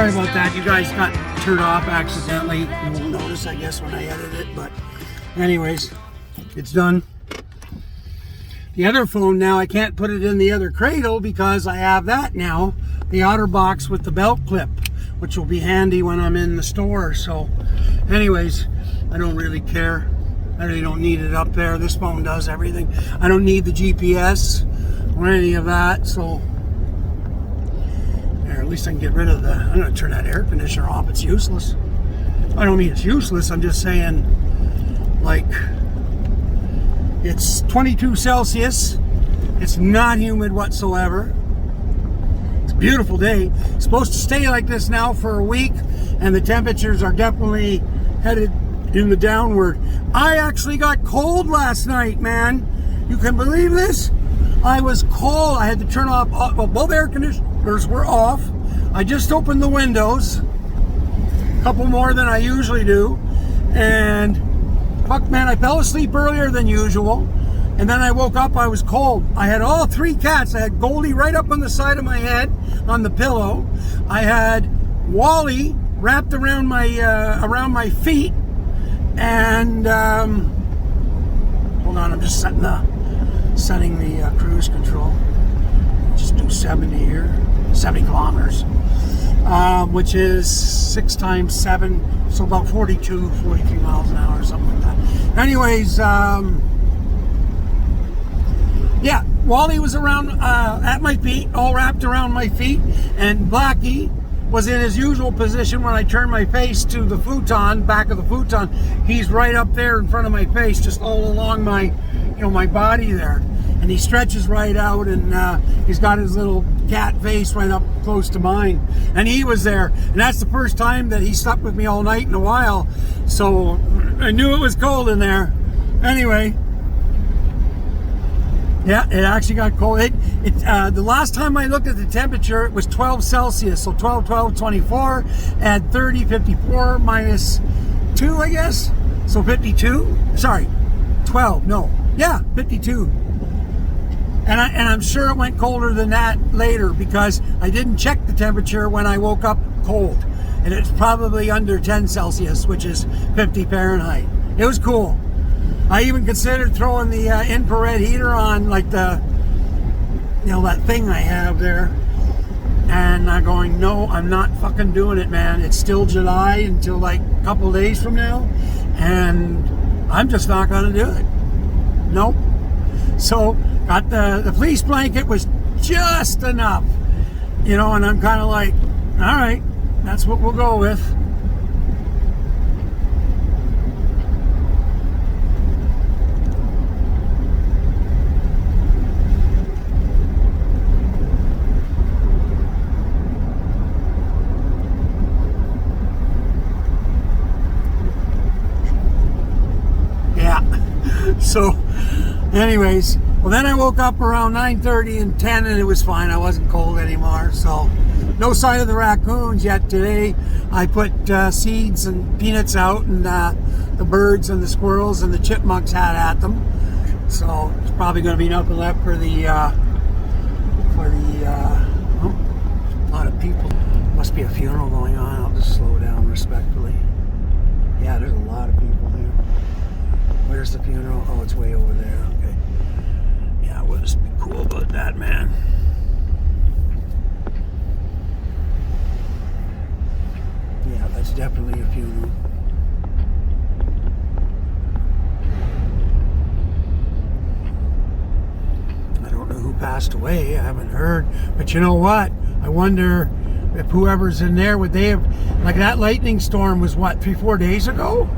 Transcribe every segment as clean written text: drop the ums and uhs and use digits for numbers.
Sorry about that. You guys got turned off accidentally. You won't notice, I guess, when I edit it. But anyways, it's done. The other phone now, I can't put it in the other cradle because I have that now. The OtterBox with the belt clip, which will be handy when I'm in the store. So anyways, I don't really care. I really don't need it up there. This phone does everything. I don't need the GPS or any of that. So there, at least I can get rid of the... I'm going to turn that air conditioner off. It's useless. I don't mean it's useless. I'm just saying, like, it's 22 Celsius. It's not humid whatsoever. It's a beautiful day. It's supposed to stay like this now for a week, and the temperatures are definitely headed in the downward. I actually got cold last night, man. You can believe this? I was cold. I had to turn off, well, both air conditioners were off. I just opened the windows, a couple more than I usually do, and fuck, man, I fell asleep earlier than usual, and then I woke up, I was cold. I had all three cats. I had Goldie right up on the side of my head on the pillow. I had Wally wrapped around my feet, and hold on, I'm just setting the cruise control. Just do 70 here, 70 kilometers, which is 6 times 7, so about 43 miles an hour or something like that. Anyways, yeah, Wally was around at my feet, all wrapped around my feet, and Blackie was in his usual position when I turned my face to the futon, back of the futon. He's right up there in front of my face, just all along my, my body there. And he stretches right out, and he's got his little cat face right up close to mine. And he was there, and that's the first time that he slept with me all night in a while. So I knew it was cold in there. Anyway, yeah, it actually got cold. The last time I looked at the temperature, it was 12 Celsius. So 12, 24, add 30, 54, minus 2, I guess. So 52. Sorry, 12. No, yeah, 52. And I'm sure it went colder than that later because I didn't check the temperature when I woke up cold. And it's probably under 10 Celsius, which is 50 Fahrenheit. It was cool. I even considered throwing the infrared heater on, like the, that thing I have there. And I'm going, no, I'm not fucking doing it, man. It's still July until like a couple days from now. And I'm just not going to do it. Nope. So got the fleece blanket was just enough, and I'm kind of like, all right, that's what we'll go with. Yeah. So anyways, well, then I woke up around 9:30 and 10, and it was fine. I wasn't cold anymore. So no sign of the raccoons yet today. I put seeds and peanuts out, and the birds and the squirrels and the chipmunks had at them. So it's probably going to be nothing left for the a lot of people. Must be a funeral going on. I'll just slow down respectfully. Yeah, there's a lot of people here. Where's the funeral? Oh, it's way over there. Okay. Yeah, we'll just be cool about that, man. Yeah, that's definitely a funeral. I don't know who passed away. I haven't heard. But you know what? I wonder if whoever's in there, would they have... Like that lightning storm was what, 3-4 days ago?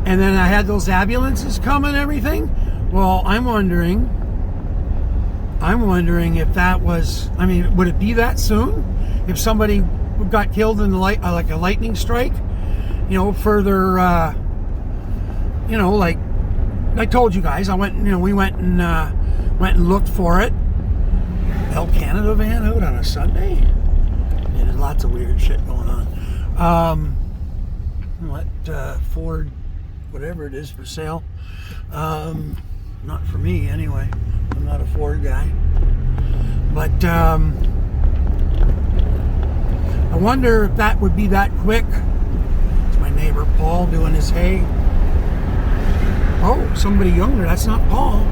And then I had those ambulances come and everything. Well, I'm wondering if that was, would it be that soon? If somebody got killed in the like a lightning strike, further, like I told you guys, we went and looked for it. Bell Canada van out on a Sunday. Yeah, there's lots of weird shit going on. Ford, whatever it is for sale. Not for me anyway. I'm not a Ford guy. But I wonder if that would be that quick. It's my neighbor Paul doing his hay. Oh, somebody younger. That's not Paul.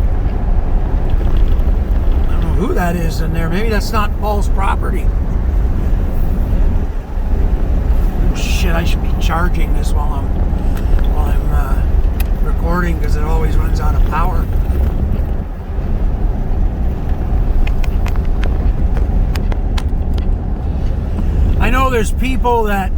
I don't know who that is in there. Maybe that's not Paul's property. Oh shit! I should be charging this while I'm recording, because it always runs out of power. I know there's people that,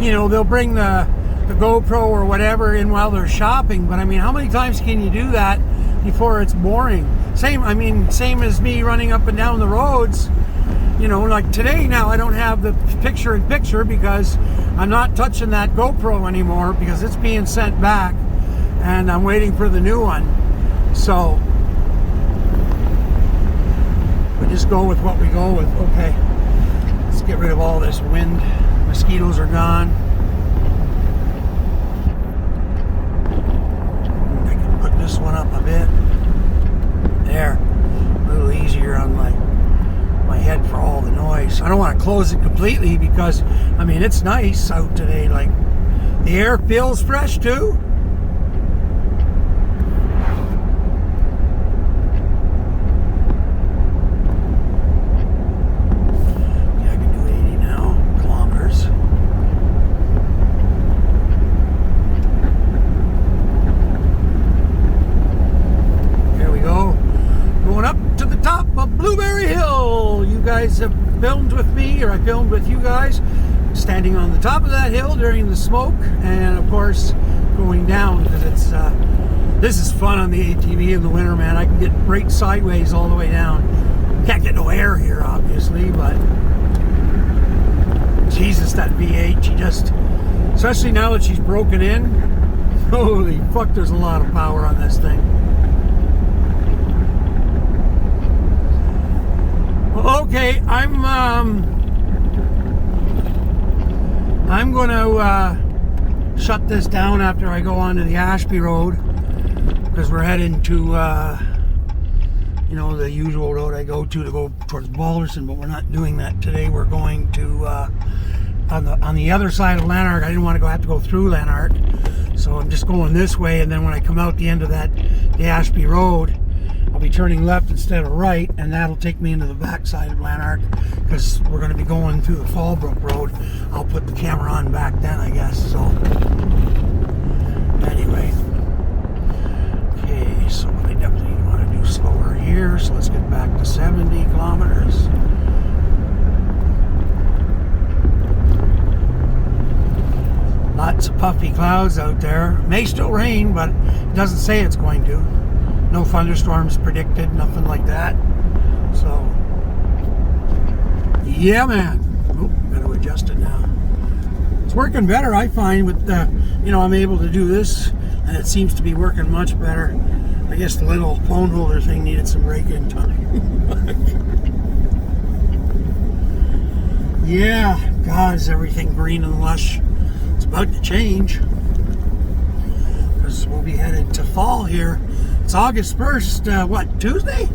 you know, they'll bring the GoPro or whatever in while they're shopping, but I mean, how many times can you do that before it's boring? Same as me running up and down the roads. You know, like today now, I don't have the picture-in-picture because I'm not touching that GoPro anymore because it's being sent back and I'm waiting for the new one. So we just go with what we go with. Okay, let's get rid of all this wind. Mosquitoes are gone. I can put this one up a bit. There, a little easier on my head for all the noise. I don't want to close it completely because, I mean, it's nice out today. Like, the air feels fresh too. Yeah, I can do 80 now, kilometers. There we go. Going up to the top of Blueberry Hill. You guys have filmed with me, or I filmed with you guys, standing on the top of that hill during the smoke, and of course going down, because it's this is fun on the ATV in the winter, man. I can get right sideways all the way down. Can't get no air here, obviously, but Jesus, that V8, she just, especially now that she's broken in, holy fuck, there's a lot of power on this thing. Okay, I'm going to shut this down after I go onto the Ashby Road, because we're heading to you know, the usual road I go towards Balderson, but we're not doing that today. We're going to on the other side of Lanark. I didn't want to have to go through Lanark, so I'm just going this way, and then when I come out the end of the Ashby Road, I'll be turning left instead of right, and that'll take me into the back side of Lanark, because we're going to be going through the Fallbrook Road. I'll put the camera on back then, I guess. So anyway, okay, so I definitely want to do slower here, so let's get back to 70 kilometers. Lots of puffy clouds out there. May still rain, but it doesn't say it's going to. No thunderstorms predicted, nothing like that. So, yeah, man. Oh, got to adjust it now. It's working better, I find, with you know, I'm able to do this, and it seems to be working much better. I guess the little phone holder thing needed some break-in time. Yeah, God, is everything green and lush. It's about to change, because we'll be headed to fall here. It's August 1st, what, Tuesday?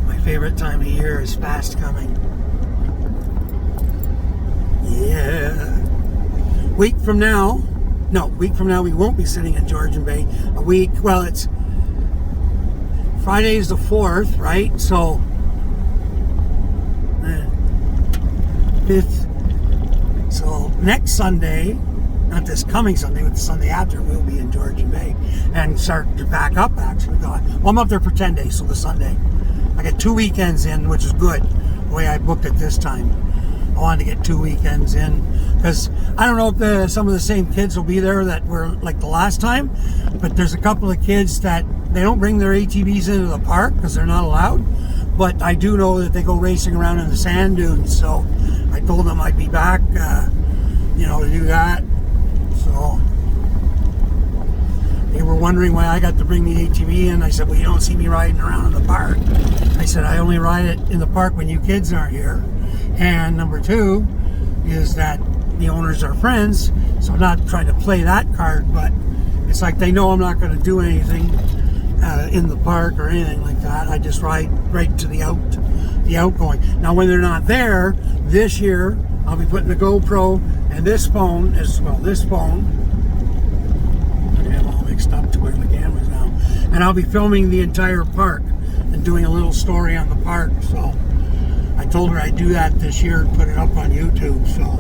My favorite time of year is fast coming. Yeah. Week from now we won't be sitting in Georgian Bay. A week, well, it's Friday's the 4th, right? So 5th. So next Sunday, not this coming Sunday, but the Sunday after, we'll be in Georgian Bay and start to back up, actually. Well, I'm up there for 10 days, so the Sunday. I get 2 weekends in, which is good, the way I booked it this time. I wanted to get 2 weekends in, because I don't know if some of the same kids will be there that were like the last time, but there's a couple of kids that they don't bring their ATVs into the park because they're not allowed, but I do know that they go racing around in the sand dunes, so I told them I'd be back, you know, to do that. So they were wondering why I got to bring the ATV in. I said, well, you don't see me riding around in the park. I said, I only ride it in the park when you kids aren't here. And number two is that the owners are friends, so I'm not trying to play that card, but it's like they know I'm not going to do anything in the park or anything like that. I just ride right to the the outgoing. Now when they're not there, this year, I'll be putting the GoPro and this phone, as well, this phone, I'm all mixed up to where the camera's now, and I'll be filming the entire park and doing a little story on the park. So I told her I'd do that this year and put it up on YouTube, so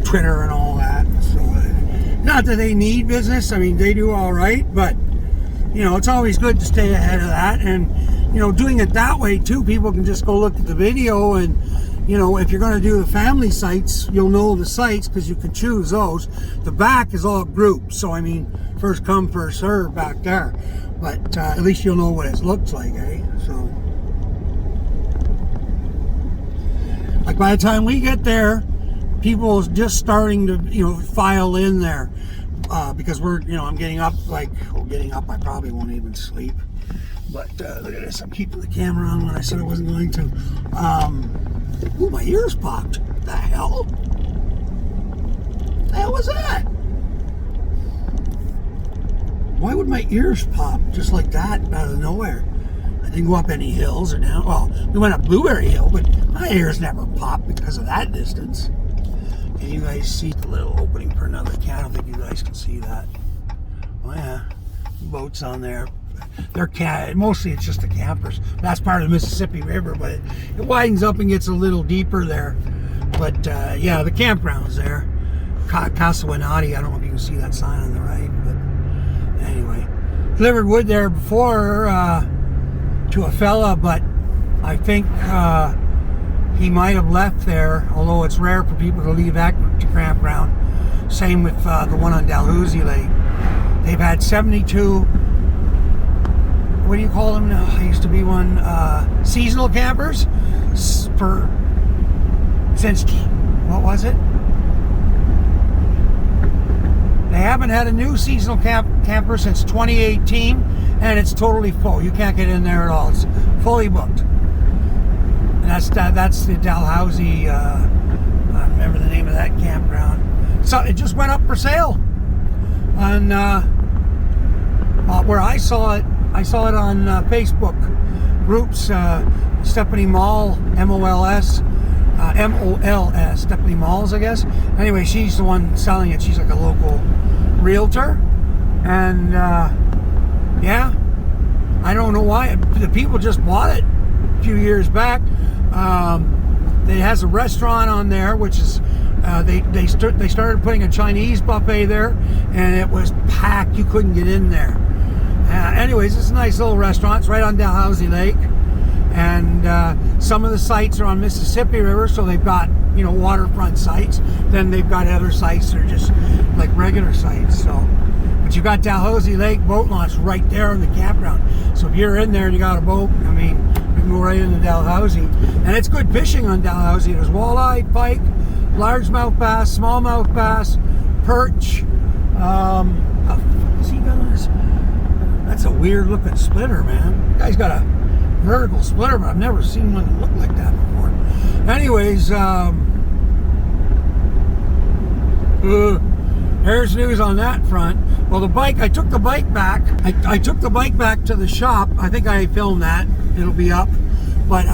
Twitter and all that. So not that they need business, I mean they do all right, but you know, it's always good to stay ahead of that. And you know, doing it that way too, people can just go look at the video, and you know, if you're going to do the family sites, you'll know the sites because you can choose those. The back is all grouped, so I mean, first come, first serve back there. But at least you'll know what it looks like, eh? So, like by the time we get there, people is just starting to, you know, file in there because we're, you know, I'm getting up. Like, well, getting up, I probably won't even sleep. But look at this, I'm keeping the camera on when I said I wasn't going to. Ooh, my ears popped. The hell? The hell was that? Why would my ears pop just like that out of nowhere? I didn't go up any hills or down. Well, we went up Blueberry Hill, but my ears never popped because of that distance. Can you guys see the little opening for another cat? I don't think you guys can see that. Oh yeah, boats on there. They're mostly it's just the campers. That's part of the Mississippi River, but it widens up and gets a little deeper there. But yeah, the campground's there. Casa Winati, I don't know if you can see that sign on the right, but anyway. Delivered wood there before to a fella, but I think he might have left there, although it's rare for people to leave that campground. Same with the one on Dalhousie Lake. They've had 72, what do you call them now? I used to be one, seasonal campers since, what was it? They haven't had a new seasonal camper since 2018, and it's totally full. You can't get in there at all. It's fully booked. And that's the Dalhousie, I remember the name of that campground. So it just went up for sale on where I saw it. I saw it on Facebook groups, Stephanie Mall, M-O-L-S, Stephanie Malls, I guess. Anyway, she's the one selling it. She's like a local realtor. And, yeah, I don't know why. The people just bought it a few years back. It has a restaurant on there, which is, they started putting a Chinese buffet there, and it was packed. You couldn't get in there. Anyways, it's a nice little restaurant. It's right on Dalhousie Lake, and some of the sites are on Mississippi River, so they've got, you know, waterfront sites. Then they've got other sites that are just like regular sites. So, but you've got Dalhousie Lake boat launch right there in the campground. So if you're in there and you got a boat, I mean, you can go right into Dalhousie, and it's good fishing on Dalhousie. There's walleye, pike, largemouth bass, smallmouth bass, perch. How the fuck is he got on his? That's a weird looking splitter, man. The guy's got a vertical splitter, but I've never seen one that looked like that before. Anyways, there's news on that front. Well, the bike, I took the bike back. I took the bike back to the shop. I think I filmed that. It'll be up. But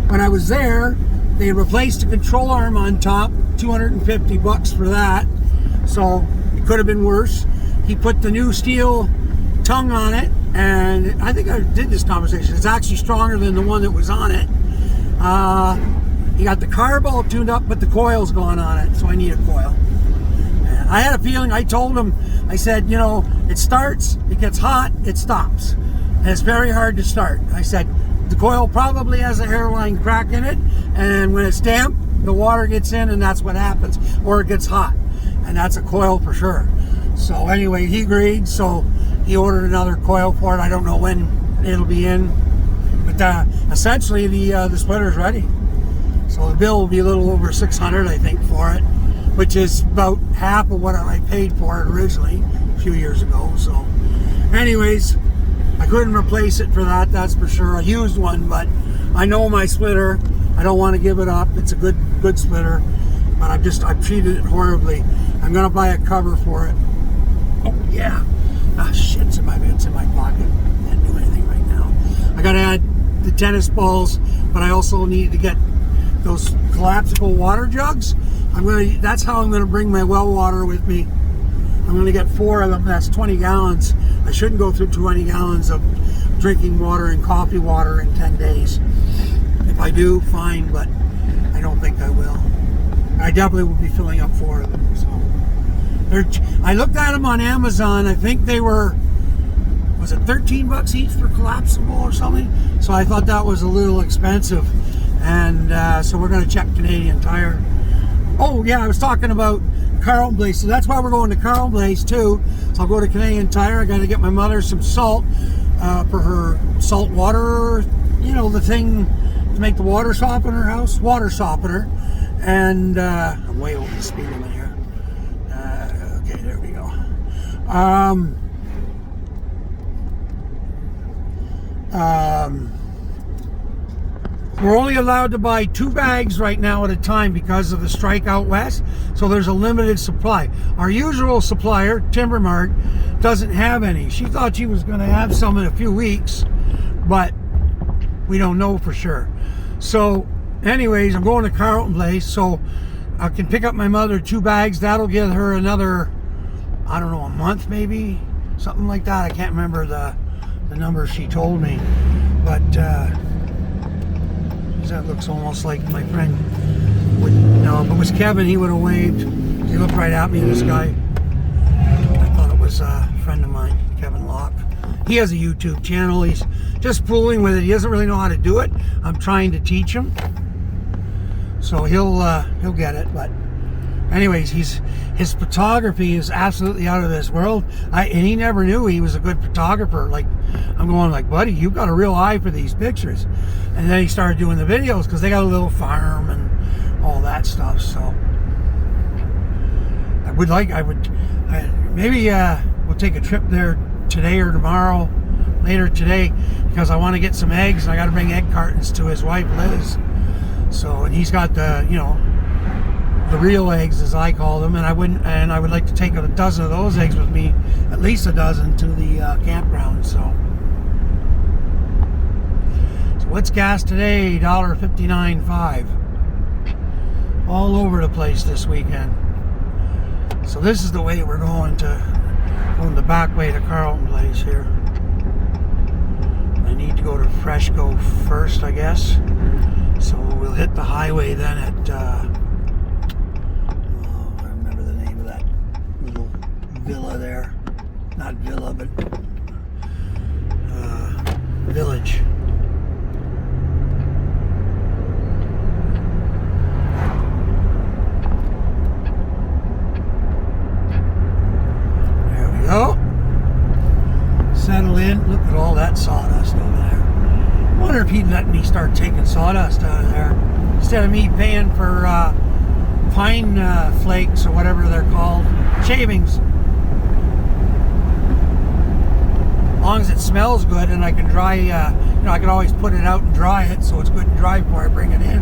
when I was there, they replaced the control arm on top. $250 for that. So it could have been worse. He put the new steel tongue on it, and I think I did this conversation. It's actually stronger than the one that was on it. He got the carb all tuned up, but the coil's gone on it, so I need a coil. And I had a feeling, I told him, I said, you know, it starts, it gets hot, it stops. And it's very hard to start. I said, the coil probably has a hairline crack in it, and when it's damp, the water gets in, and that's what happens. Or it gets hot, and that's a coil for sure. So anyway, he agreed, so he ordered another coil for it. I don't know when it'll be in, but essentially the splitter's ready. So the bill will be a little over $600, I think, for it, which is about half of what I paid for it originally a few years ago. So anyways, I couldn't replace it for that, that's for sure. I used one, but I know my splitter. I don't want to give it up. It's a good splitter, but I've treated it horribly. I'm gonna buy a cover for it. Oh yeah. Ah shit, it's in my pocket. Can't do anything right now. I gotta add the tennis balls, but I also need to get those collapsible water jugs. That's how I'm gonna bring my well water with me. I'm gonna get 4 of them. That's 20 gallons. I shouldn't go through 20 gallons of drinking water and coffee water in 10 days. If I do, fine, but I don't think I will. I definitely will be filling up 4 of them. So I looked at them on Amazon. I think they were, was it 13 bucks each for collapsible or something? So I thought that was a little expensive. And so we're going to check Canadian Tire. Oh yeah, I was talking about Carlton Place. So that's why we're going to Carlton Place too. So I'll go to Canadian Tire. I got to get my mother some salt for her salt water, you know, the thing to make the water soften in her house, water softener. And I'm way over the speed limit here. Okay, there we go. We're only allowed to buy 2 bags right now at a time because of the strike out west, so there's a limited supply. Our usual supplier, Timber Mart, doesn't have any. She thought she was going to have some in a few weeks, but we don't know for sure. So anyways, I'm going to Carlton Place, so I can pick up my mother 2 bags. That'll give her another, I don't know, a month maybe, something like that. I can't remember the number she told me, but that looks almost like my friend would. No, if it was Kevin, he would have waved. He looked right at me, this guy. I thought it was a friend of mine, Kevin Locke. He has a YouTube channel. He's just fooling with it. He doesn't really know how to do it. I'm trying to teach him, so he'll get it. But anyways, his photography is absolutely out of this world. And he never knew he was a good photographer. Like, I'm going like, buddy, you've got a real eye for these pictures. And then he started doing the videos because they got a little farm and all that stuff. So maybe we'll take a trip there today or tomorrow, later today, because I want to get some eggs. And I got to bring egg cartons to his wife Liz. So, and he's got the, you know, the real eggs, as I call them, and I would like to take a dozen of those eggs with me, at least a dozen, to the campground. So what's gas today? $1.59.5. All over the place this weekend. So this is the way we're going the back way to Carlton Place here. I need to go to Freshco first, I guess. So we'll hit the highway then at villa there, not villa, but village. There we go. Settle in. Look at all that sawdust over there. I wonder if he'd let me start taking sawdust out of there instead of me paying for pine flakes or whatever they're called, shavings. As long as it smells good and I can dry, you know, I can always put it out and dry it so it's good and dry before I bring it in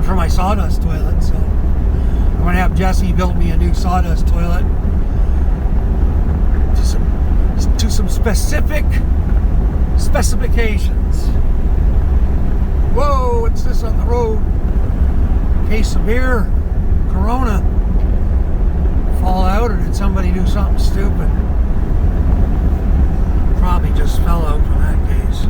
for my sawdust toilet. So I'm going to have Jesse build me a new sawdust toilet to some specific specifications. Whoa, what's this on the road? Case of beer, Corona. Fall out, or did somebody do something stupid? Probably just fell out from that case.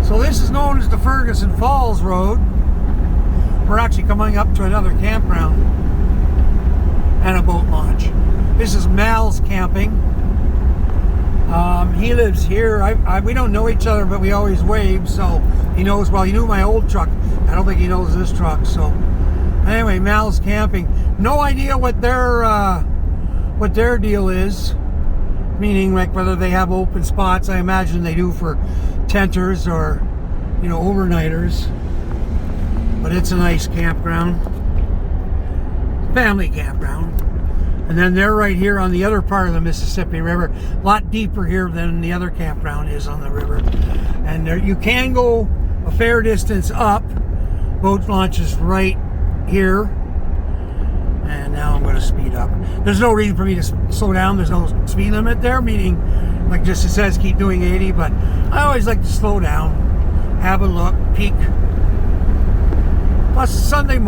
So this is known as the Ferguson Falls Road. We're actually coming up to another campground and a boat launch. This is Mal's camping. He lives here. We don't know each other, but we always wave, so he knows. Well, he knew my old truck. I don't think he knows this truck. So anyway, Mal's camping. No idea what their deal is, meaning like whether they have open spots. I imagine they do for tenters or, you know, overnighters. But it's a nice campground, family campground. And then they're right here on the other part of the Mississippi River, a lot deeper here than the other campground is on the river. And there, you can go a fair distance up. Boat launch is right here. And now I'm going to speed up. There's no reason for me to slow down. There's no speed limit there, meaning like just it says keep doing 80, but I always like to slow down, have a look, peek. Plus Sunday 2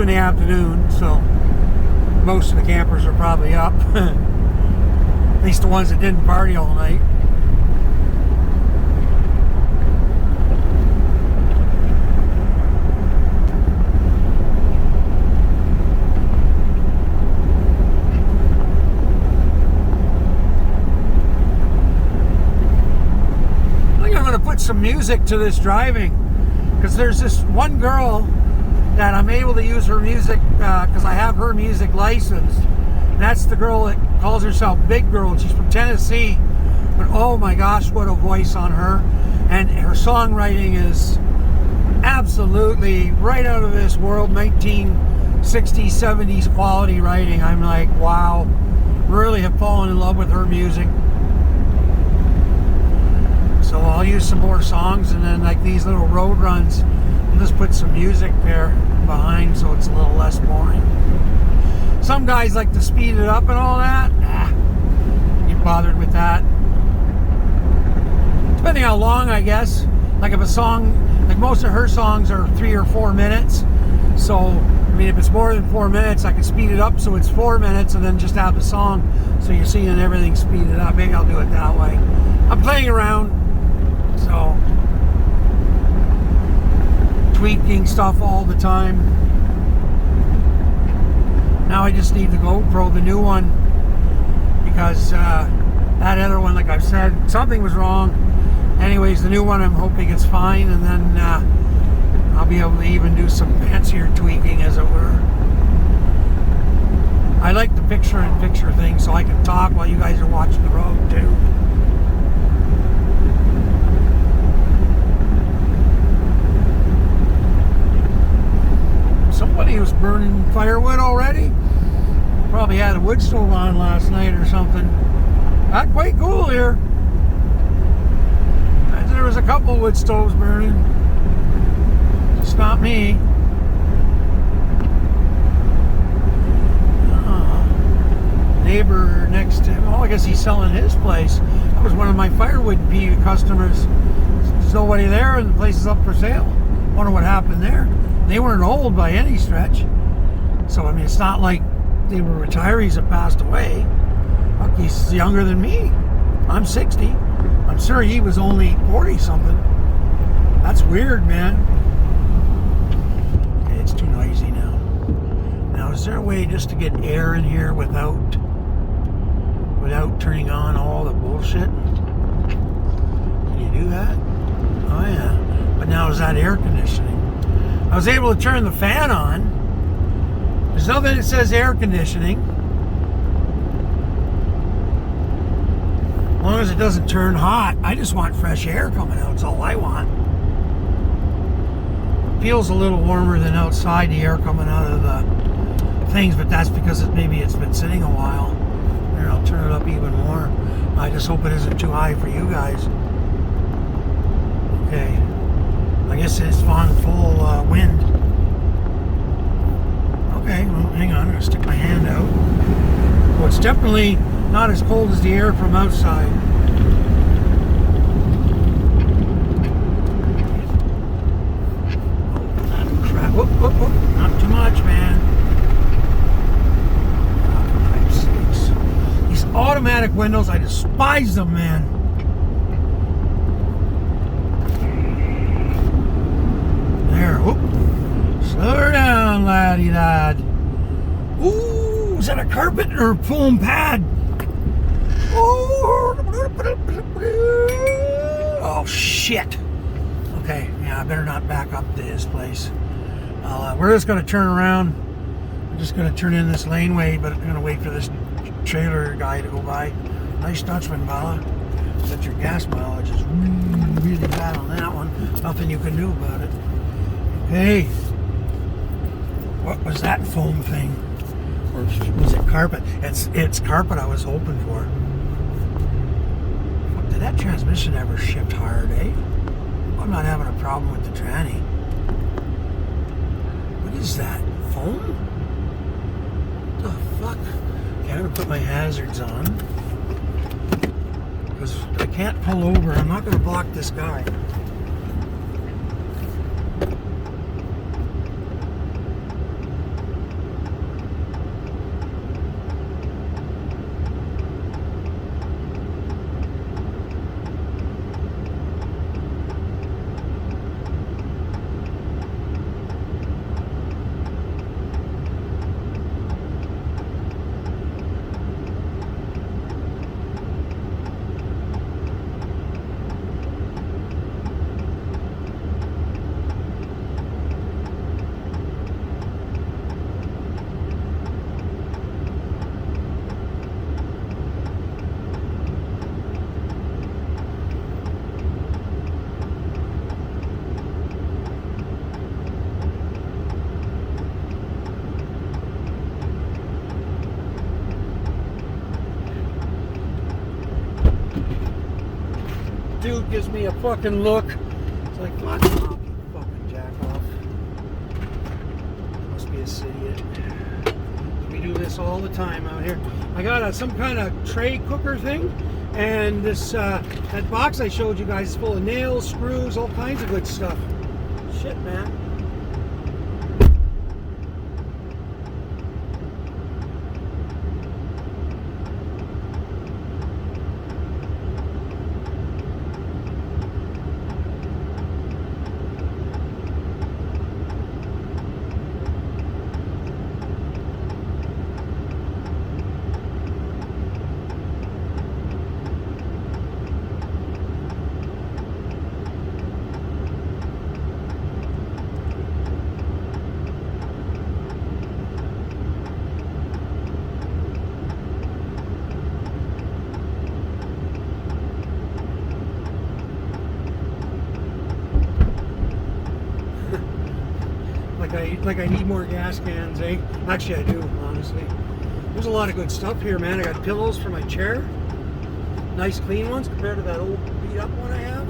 in the afternoon, so most of the campers are probably up. At least the ones that didn't party all night. Some music to this driving, because there's this one girl that I'm able to use her music because I have her music licensed, and that's the girl that calls herself Big Girl. She's from Tennessee, but oh my gosh, what a voice on her, and her songwriting is absolutely right out of this world, 1960s 70s quality writing. I'm like, wow, really have fallen in love with her music. So I'll use some more songs, and then like these little road runs, I'll just put some music there behind so it's a little less boring. Some guys like to speed it up and all that. Get bothered with that. Depending how long, I guess. Like if a song, like most of her songs are 3 or 4 minutes. So, I mean, if it's more than 4 minutes, I can speed it up so it's 4 minutes and then just have the song. So you're seeing everything speeded up. Maybe I'll do it that way. I'm playing around. So, tweaking stuff all the time. Now I just need the GoPro, the new one, because that other one, like I've said, something was wrong. Anyways, the new one I'm hoping it's fine, and then I'll be able to even do some fancier tweaking, as it were. I like the picture-in-picture thing, so I can talk while you guys are watching the road too. Somebody was burning firewood already. Probably had a wood stove on last night or something. Not quite cool here. There was a couple wood stoves burning. It's not me. Neighbor next to him. Oh, I guess he's selling his place. That was one of my firewood customers. There's nobody there, and the place is up for sale. Wonder what happened there. They weren't old by any stretch. So, I mean, it's not like they were retirees that passed away. Look, he's younger than me. I'm 60. I'm sure he was only 40-something. That's weird, man. Okay, it's too noisy now. Now, is there a way just to get air in here without turning on all the bullshit? Can you do that? Oh, yeah. But now is that air conditioning? I was able to turn the fan on. There's nothing that says air conditioning. As long as it doesn't turn hot. I just want fresh air coming out. That's all I want. It feels a little warmer than outside, the air coming out of the things, but that's because maybe it's been sitting a while. Here, I'll turn it up even more. I just hope it isn't too high for you guys. Okay. I guess it's on full wind. Okay, well, hang on. I'm going to stick my hand out. Well, it's definitely not as cold as the air from outside. Oh, crap. Whoop, whoop, whoop. Not too much, man. These automatic windows, I despise them, man. There, whoop. Slow her down, laddie-dad. Ooh, is that a carpet or a foam pad? Oh, shit. Okay, yeah, I better not back up to his place. We're just going to turn around. I'm just going to turn in this laneway, but I'm going to wait for this trailer guy to go by. Nice Dutchman, Bala. But your gas mileage is really bad on that one. Nothing you can do about it. Okay. What was that foam thing? Or was it carpet? It's carpet I was hoping for. Did that transmission ever shift hard, eh? I'm not having a problem with the tranny. What is that? Foam? fuck? Okay, I'm gonna put my hazards on. Because I can't pull over. I'm not gonna block this guy. Dude gives me a fucking look. It's like, fuck off, you fucking jack off. Must be a idiot. We do this all the time out here. I got some kind of tray cooker thing, and this that box I showed you guys is full of nails, screws, all kinds of good stuff. Shit, man. Like I need more gas cans, eh? Actually, I do, honestly. There's a lot of good stuff here, man. I got pillows for my chair. Nice clean ones compared to that old beat up one I have.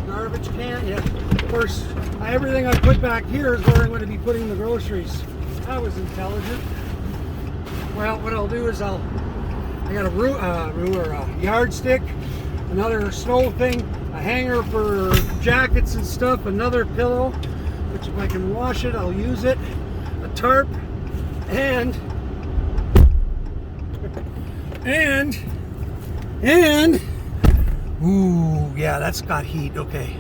Garbage can, yeah. Of course, everything I put back here is where I'm going to be putting the groceries. That was intelligent. Well, what I'll do is I got a yardstick, another snow thing, a hanger for jackets and stuff, another pillow, which if I can wash it, I'll use it, a tarp, and ooh, yeah, that's got heat. Okay,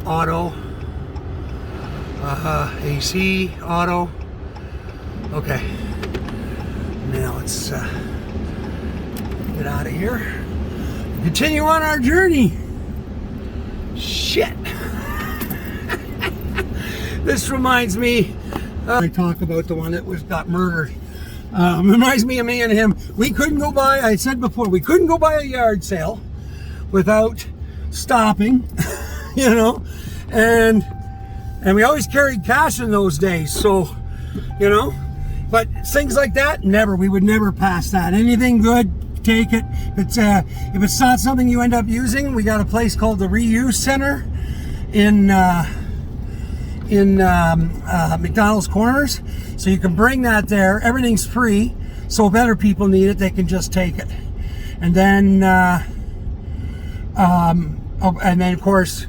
auto, AC, auto. Okay, now let's get out of here. Continue on our journey. Shit. This reminds me. I talk about the one that got murdered. Reminds me of me and him. We couldn't go by, I said before, we couldn't go by a yard sale without stopping, you know, and we always carried cash in those days, so, you know, but things like that, never, we would never pass that. Anything good, take it. If it's not something you end up using, we got a place called the Reuse Center in McDonald's Corners, so you can bring that there. Everything's free, so if other people need it, they can just take it. And then of course,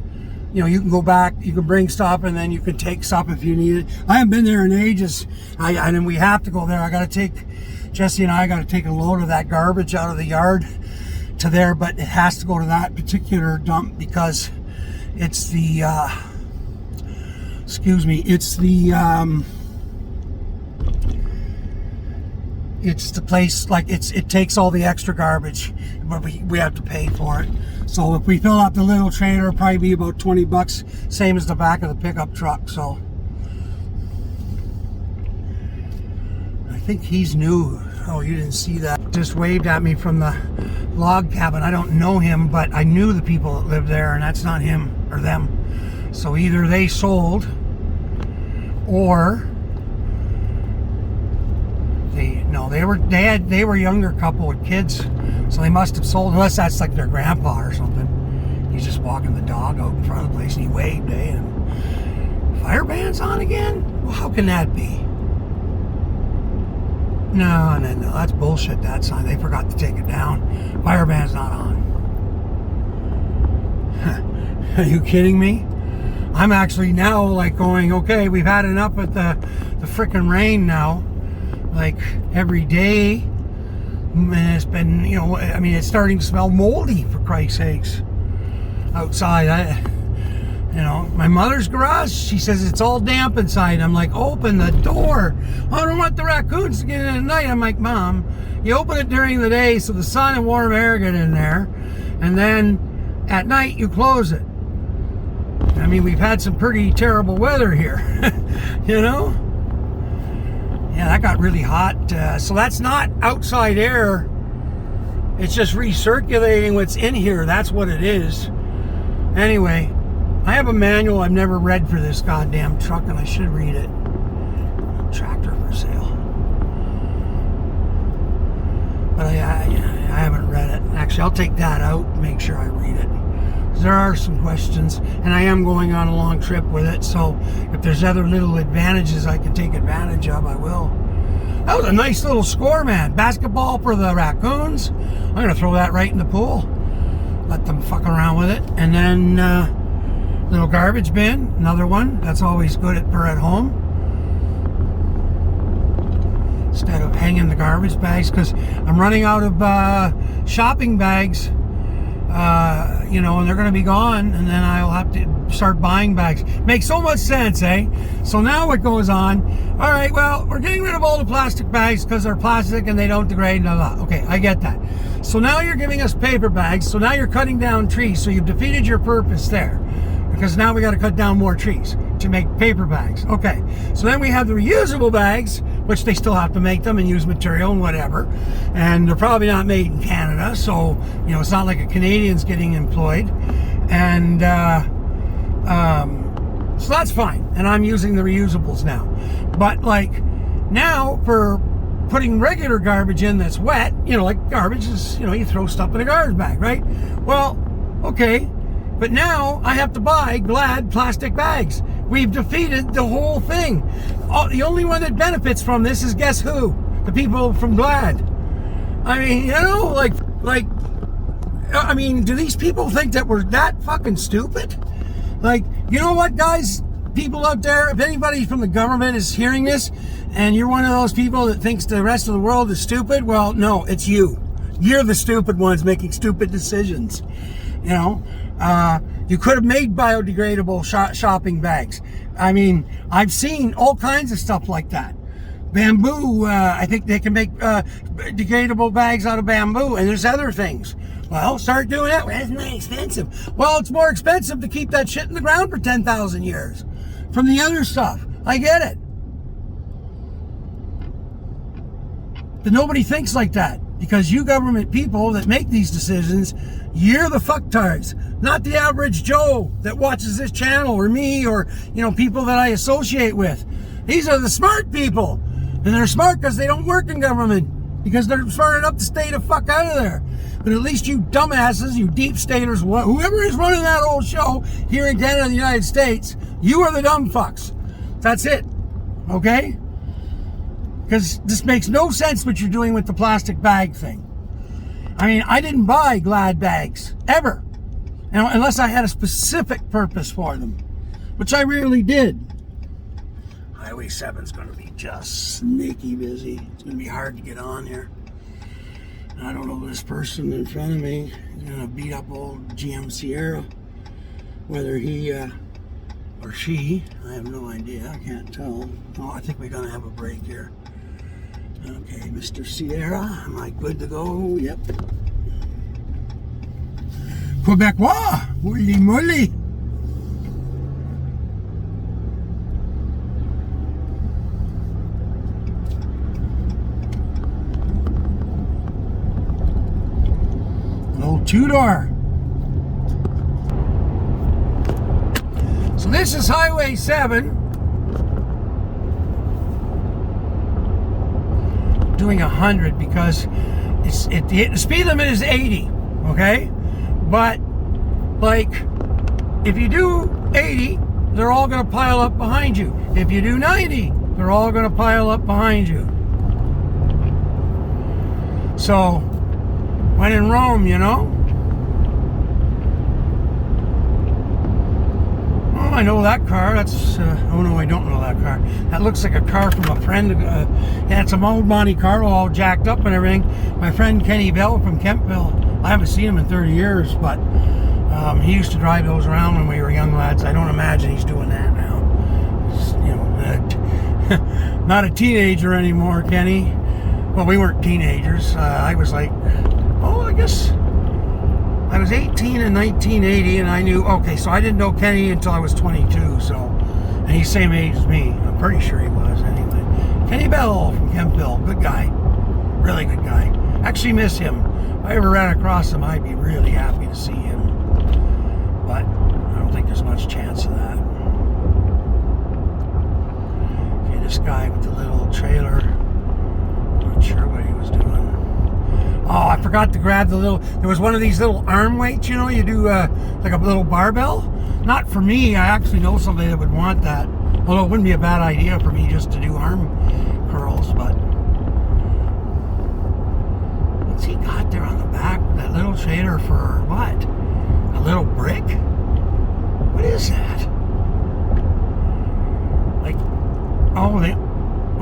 you know, you can go back, you can bring stuff, and then you can take stuff if you need it. I haven't been there in ages, and we have to go there. I got to take, Jesse and I got to take a load of that garbage out of the yard to there, but it has to go to that particular dump because it's the, it's the place, like it takes all the extra garbage, but we have to pay for it. So if we fill up the little trailer, it'll probably be about 20 bucks, same as the back of the pickup truck. So I think he's new. Oh, you didn't see that. Just waved at me from the log cabin. I don't know him, but I knew the people that lived there, and that's not him or them. So either they sold or they were a younger couple with kids, so they must have sold, unless that's like their grandpa or something. He's just walking the dog out in front of the place and he waved, and fire ban's on again? Well, how can that be? No, that's bullshit, that sign. They forgot to take it down. Fire ban's not on. Are you kidding me? I'm actually now like going, okay, we've had enough of the frickin' rain now. Like every day, and it's been, you know, I mean, it's starting to smell moldy, for Christ's sakes, outside. You know, my mother's garage, she says it's all damp inside. I'm like, open the door. I don't want the raccoons to get in at night. I'm like, Mom, you open it during the day so the sun and warm air get in there, and then at night you close it. I mean, we've had some pretty terrible weather here, you know? Yeah, that got really hot. So that's not outside air. It's just recirculating what's in here. That's what it is. Anyway, I have a manual I've never read for this goddamn truck, and I should read it. Tractor for sale. But I haven't read it. Actually, I'll take that out and make sure I read it. There are some questions, and I am going on a long trip with it, so if there's other little advantages I can take advantage of, I will. That was a nice little score, man. Basketball for the raccoons. I'm going to throw that right in the pool. Let them fuck around with it. And then little garbage bin, another one. That's always good at home. Instead of hanging the garbage bags, because I'm running out of shopping bags. You know, and they're going to be gone, and then I'll have to start buying bags. Makes so much sense, eh? So now what goes on? All right, well, we're getting rid of all the plastic bags because they're plastic and they don't degrade, blah, blah. Okay, I get that. So now you're giving us paper bags, so now you're cutting down trees, so you've defeated your purpose there. Because now we got to cut down more trees to make paper bags. Okay, so then we have the reusable bags, which they still have to make them and use material and whatever, and they're probably not made in Canada, so you know it's not like a Canadian's getting employed, and so that's fine, and I'm using the reusables now. But like now for putting regular garbage in that's wet, you know, like garbage is, you know, you throw stuff in a garbage bag, right? Well, okay, but now I have to buy Glad plastic bags. We've defeated the whole thing. The only one that benefits from this is, guess who? The people from Glad. I mean, you know, like, I mean, do these people think that we're that fucking stupid? Like, you know what, guys? People out there, if anybody from the government is hearing this, and you're one of those people that thinks the rest of the world is stupid, well, no, it's you. You're the stupid ones making stupid decisions. You know, you could have made biodegradable shopping bags. I mean, I've seen all kinds of stuff like that. Bamboo, I think they can make degradable bags out of bamboo, and there's other things. Well, start doing that. Well, isn't that expensive? Well, it's more expensive to keep that shit in the ground for 10,000 years from the other stuff. I get it. But nobody thinks like that, because you government people that make these decisions, you're the fucktards, not the average Joe that watches this channel, or me, or, you know, people that I associate with. These are the smart people. And they're smart because they don't work in government, because they're smart enough to stay the fuck out of there. But at least you dumbasses, you deep staters, whoever is running that old show here in Canada and the United States, you are the dumb fucks. That's it. Okay? Because this makes no sense what you're doing with the plastic bag thing. I mean, I didn't buy Glad bags, ever. You know, unless I had a specific purpose for them, which I rarely did. Highway 7's going to be just snaky busy. It's going to be hard to get on here. I don't know this person in front of me is going to beat up old GM Sierra. Whether he or she, I have no idea. I can't tell. Oh, I think we're going to have a break here. Okay, Mr. Sierra, am I good to go? Yep. Quebecois! Holy moly! An old two-door. So this is Highway 7. Doing 100 because the speed limit is 80, okay? But like, if you do 80, they're all going to pile up behind you. If you do 90, they're all going to pile up behind you. So when in Rome, you know. Oh, I know that car. That's oh no, I don't know that car. That looks like a car from a friend. Yeah, it's some old Monte Carlo, all jacked up and everything. My friend Kenny Bell from Kempville. I haven't seen him in 30 years, but he used to drive those around when we were young lads. I don't imagine he's doing that now. You know, not a teenager anymore, Kenny. Well, we weren't teenagers. I was like, oh, I guess I was 18 in 1980, and I knew, okay, so I didn't know Kenny until I was 22, so, and he's the same age as me. I'm pretty sure he was, anyway. Kenny Bell from Kempville, good guy. Really good guy. Actually miss him. If I ever ran across him, I'd be really happy to see him. But I don't think there's much chance of that. Okay, this guy with the little trailer, I'm not sure what he was doing. Oh, I forgot to grab the little, there was one of these little arm weights, you know, you do like a little barbell. Not for me, I actually know somebody that would want that. Although it wouldn't be a bad idea for me just to do arm curls, but. What's he got there on the back? That little trailer for what? A little brick? What is that? Like, oh,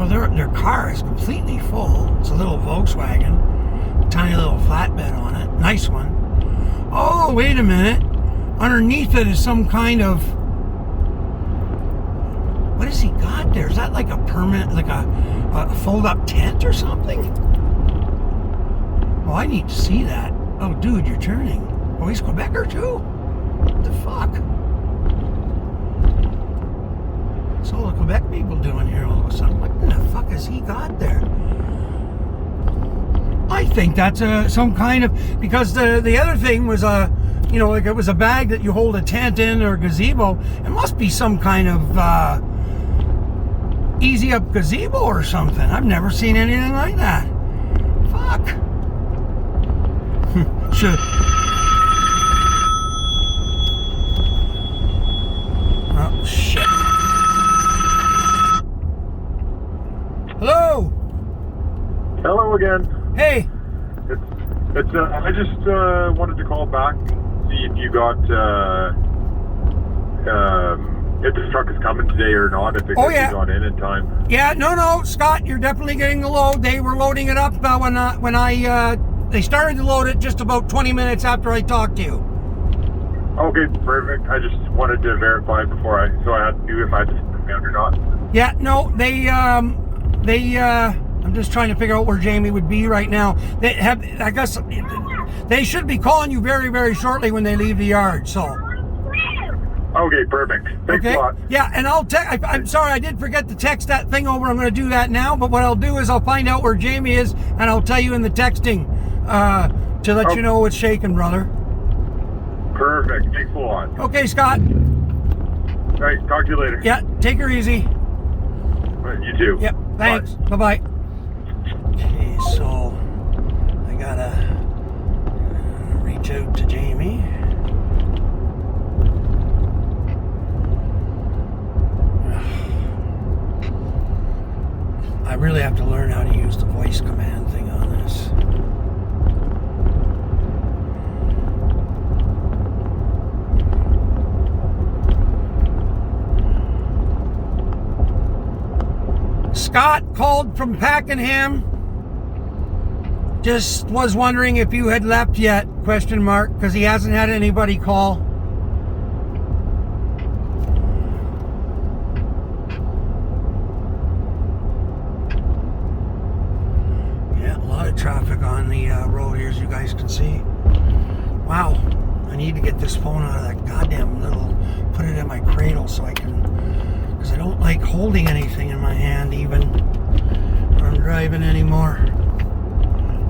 their car is completely full. It's a little Volkswagen. Tiny little flatbed on it. Nice one. Oh, wait a minute. Underneath it is some kind of... What has he got there? Is that like a permanent, like a fold-up tent or something? Oh, I need to see that. Oh, dude, you're turning. Oh, he's Quebecer too? What the fuck? What's all the Quebec people doing here all of a sudden? What the fuck has he got there? I think that's some kind of, because the other thing was you know, like it was a bag that you hold a tent in or a gazebo. It must be some kind of easy up gazebo or something. I've never seen anything like that. Fuck. Should. Oh shit. Hello. Hello again. Hey. It's I just wanted to call back, see if you got if this truck is coming today or not, if it got in time. Yeah, no, Scott, you're definitely getting the load. They were loading it up when they started to load it just about 20 minutes after I talked to you. Okay, perfect. I just wanted to verify before I knew if I just found or not. Yeah, no, they I'm just trying to figure out where Jamie would be right now. They have, I guess, they should be calling you very, very shortly when they leave the yard, so. Okay, perfect. Thanks a lot. Yeah, and I'm sorry, I did forget to text that thing over. I'm going to do that now, but what I'll do is I'll find out where Jamie is, and I'll tell you in the texting to let you know what's shaking, brother. Perfect. Thanks a lot. Okay, Scott. All right, talk to you later. Yeah, take her easy. You too. Yep, thanks. Bye-bye. Okay, so I got to reach out to Jamie. I really have to learn how to use the voice command thing on this. Scott called from Pakenham. Just was wondering if you had left yet, question mark, because he hasn't had anybody call. Traffic on the road here, as you guys can see. Wow, I need to get this phone out of that goddamn little, put it in my cradle so I can, because I don't like holding anything in my hand even when I'm driving anymore.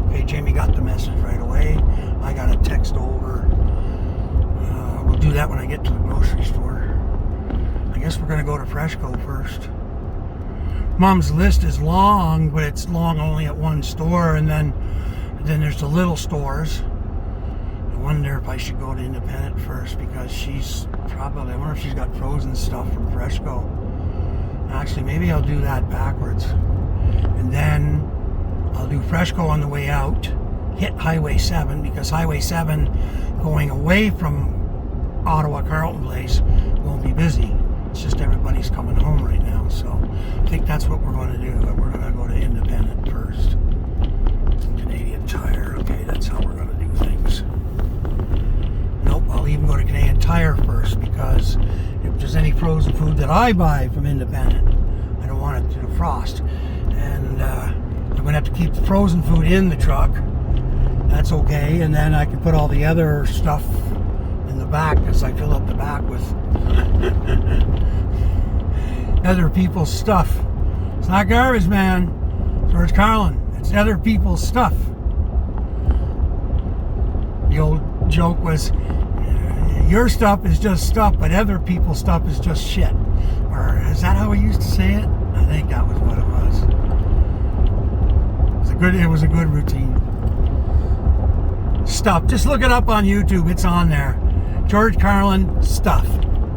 Okay, Jamie got the message right away. I got a text over. We'll do that when I get to the grocery store. I guess we're gonna go to Freshco first. Mom's list is long, but it's long only at one store, and then there's the little stores. I wonder if I should go to Independent first, because she's probably, I wonder if she's got frozen stuff from Freshco. Actually, maybe I'll do that backwards. And then I'll do Freshco on the way out, hit Highway 7, because Highway 7 going away from Ottawa Carleton Place won't be busy. It's just everybody's coming home right now, so I think that's what we're going to do. We're going to go to Independent first. Canadian Tire. Okay, that's how we're going to do things. Nope, I'll even go to Canadian Tire first, because if there's any frozen food that I buy from Independent, I don't want it to defrost. And I'm going to have to keep the frozen food in the truck. That's okay, and then I can put all the other stuff in the back, because I fill up the back with other people's stuff. It's not garbage, man. George Carlin. It's other people's stuff. The old joke was, your stuff is just stuff, but other people's stuff is just shit. Or is that how we used to say it? I think that was what it was. It was a good routine. Stuff. Just look it up on YouTube. It's on there. George Carlin Stuff.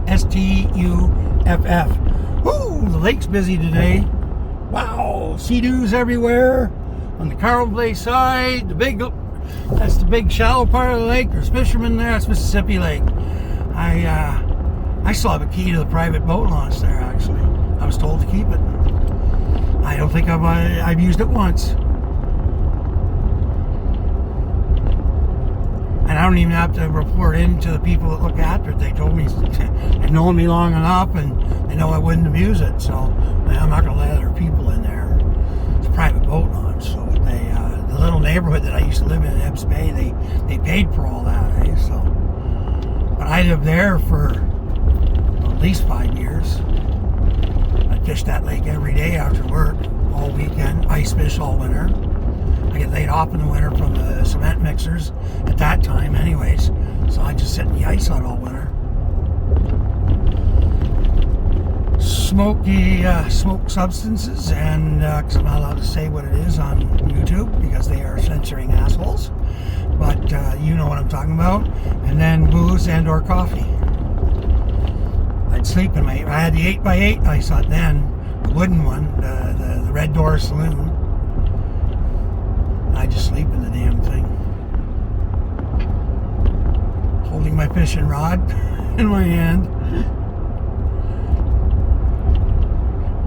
S-T-U-F-F. Woo! The lake's busy today. Wow! Sea-doos everywhere. On the Carleton Place side, that's the big shallow part of the lake. There's fishermen there. That's Mississippi Lake. I still have a key to the private boat launch there, actually. I was told to keep it. I don't think I've used it once. And I don't even have to report in to the people that look after it. They told me they've known me long enough, and they know I wouldn't abuse it. So I'm not going to let other people in there. It's a private boat launch, so the little neighborhood that I used to live in Ebbs Bay, they paid for all that, eh? So, but I lived there for at least 5 years. I fished that lake every day after work, all weekend. Ice fish all winter. I get laid off in the winter from the cement mixers at that time anyways, so I just sit in the ice out all winter. Smoke substances, and because I'm not allowed to say what it is on YouTube because they are censoring assholes, but you know what I'm talking about. And then booze and or coffee. I'd sleep in I had the 8x8 ice hut then, the wooden one, the Red Door Saloon. I just sleep in the damn thing. Holding my fishing rod in my hand.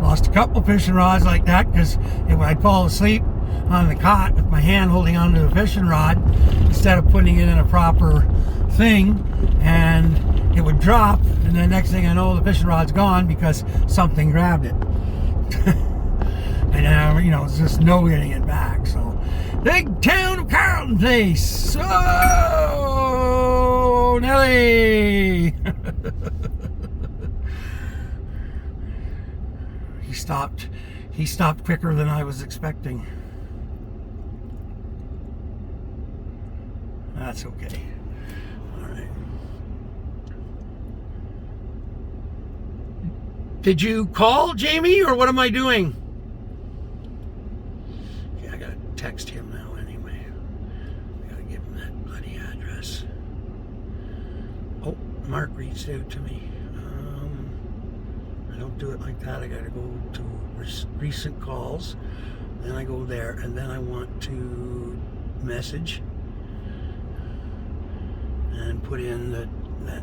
Lost a couple fishing rods like that because I'd fall asleep on the cot with my hand holding onto the fishing rod instead of putting it in a proper thing, and it would drop, and the next thing I know the fishing rod's gone because something grabbed it. And it's just no getting it back. So big town of Carleton Place. Oh, Nelly. stopped quicker than I was expecting. That's okay. All right. Did you call Jamie, or what am I doing? Okay, I gotta text him now anyway. I gotta give him that bloody address. Oh, Mark reached out to me. I don't do it like that. I gotta go to recent calls, then I go there, and then I want to message and put in that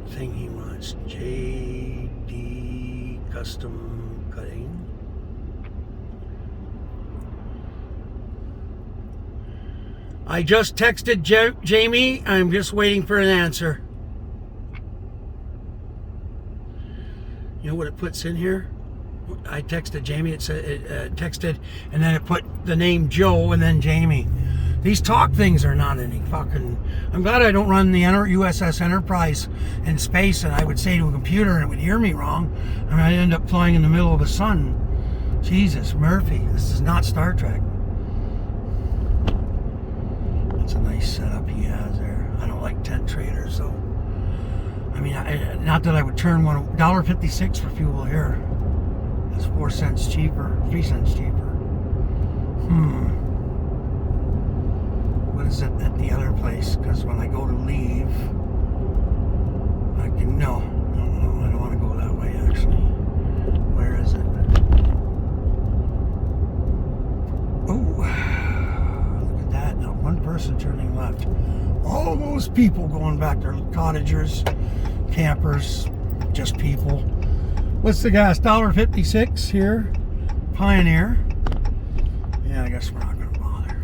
thing he wants. JD Custom Cutting. I just texted Jamie. I'm just waiting for an answer. You know what it puts in here? I texted Jamie. It said texted, and then it put the name Joe and then Jamie. These talk things are not any fucking... I'm glad I don't run the USS Enterprise in space, and I would say to a computer and it would hear me wrong, and I'd end up flying in the middle of the sun. Jesus, Murphy, this is not Star Trek. That's a nice setup he has there. I don't like tent traders, though. I mean, not that I would turn one. $1.56 for fuel here. That's 4 cents cheaper, 3 cents cheaper. What is it at the other place? Because when I go to leave, I can... No, I don't want to go that way, actually. Where is it? Oh, look at that. Now, one person turning left. All those people going back there. Cottagers, campers, just people. What's the gas? $1.56 here. Pioneer. Yeah, I guess we're not going to bother.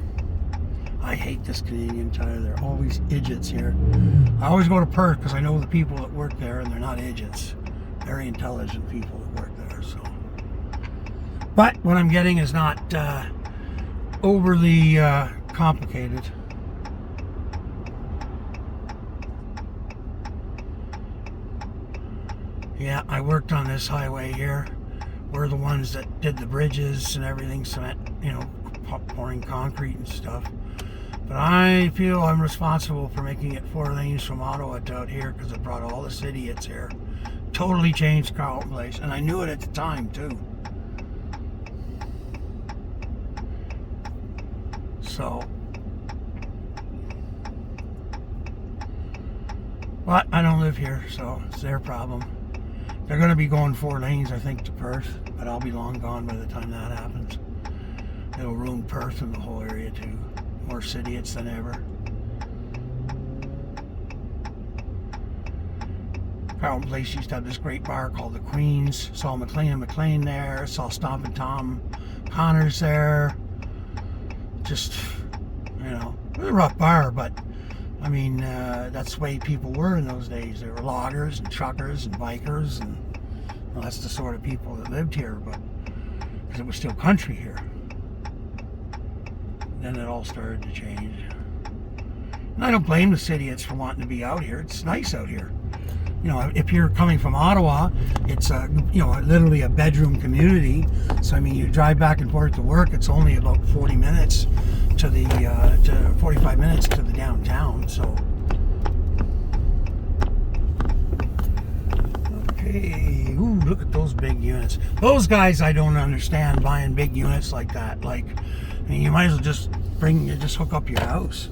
I hate this Canadian Tire. They're always idiots here. I always go to Perth because I know the people that work there, and they're not idiots. Very intelligent people that work there. So, but what I'm getting is not overly complicated. Yeah, I worked on this highway here. We're the ones that did the bridges and everything, cement, you know, pouring concrete and stuff. But I feel I'm responsible for making it 4 lanes from Ottawa to out here because it brought all this idiots here. Totally changed Carlton Place, and I knew it at the time too. So, but I don't live here, so it's their problem. They're going to be going 4 lanes, I think, to Perth, but I'll be long gone by the time that happens. It'll ruin Perth and the whole area too. More idiots than ever. Carlton Place used to have this great bar called the Queens. Saw McLean and McLean there. Saw Stompin' Tom Connors there. Just, you know, it was a rough bar, but I mean, that's the way people were in those days. They were loggers and truckers and bikers, and well, that's the sort of people that lived here, but because it was still country here. Then it all started to change. And I don't blame the idiots for wanting to be out here. It's nice out here. You know, if you're coming from Ottawa, it's you know, literally a bedroom community. So I mean, you drive back and forth to work. It's only about 40 minutes to the 45 minutes to the downtown. So okay, ooh, look at those big units. Those guys, I don't understand buying big units like that. Like, I mean, you might as well just hook up your house.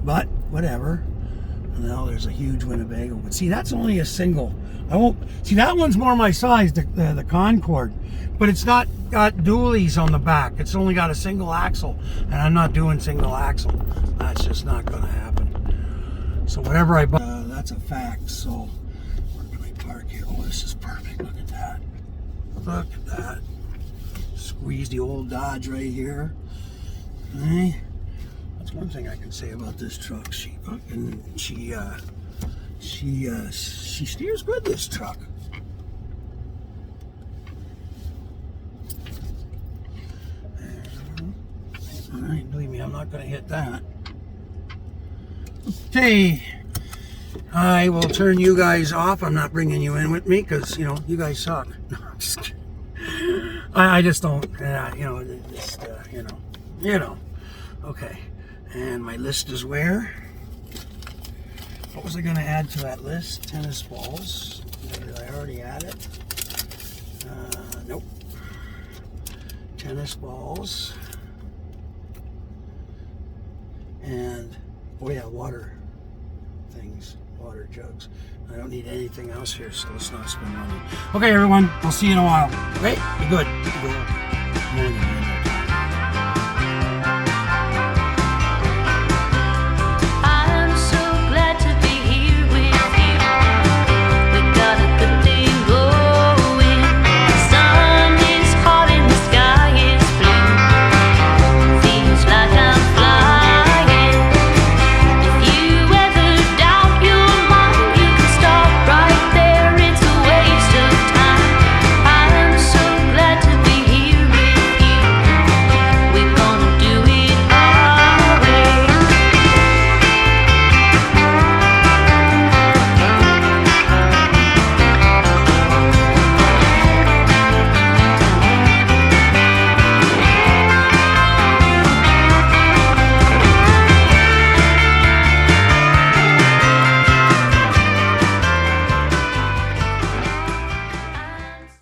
But whatever. And now there's a huge Winnebago. But see, that's only a single. I won't see, that one's more my size, the Concorde. But it's not got dualies on the back. It's only got a single axle. And I'm not doing single axle. That's just not going to happen. So whatever I buy, that's a fact. So where can I park here? Oh, this is perfect. Look at that. Look at that. Squeeze the old Dodge right here. Okay. That's one thing I can say about this truck. She steers good, this truck. All right, believe me, I'm not going to hit that. Okay, I will turn you guys off. I'm not bringing you in with me because, you know, you guys suck. No, I'm just kidding. I just don't, Okay, and my list is where? What was I going to add to that list? Tennis balls. Did I already add it? Nope. Tennis balls. And, oh yeah, water things, water jugs. I don't need anything else here, so let's not spend money. Okay, everyone, we'll see you in a while. Okay? Be good. Be good.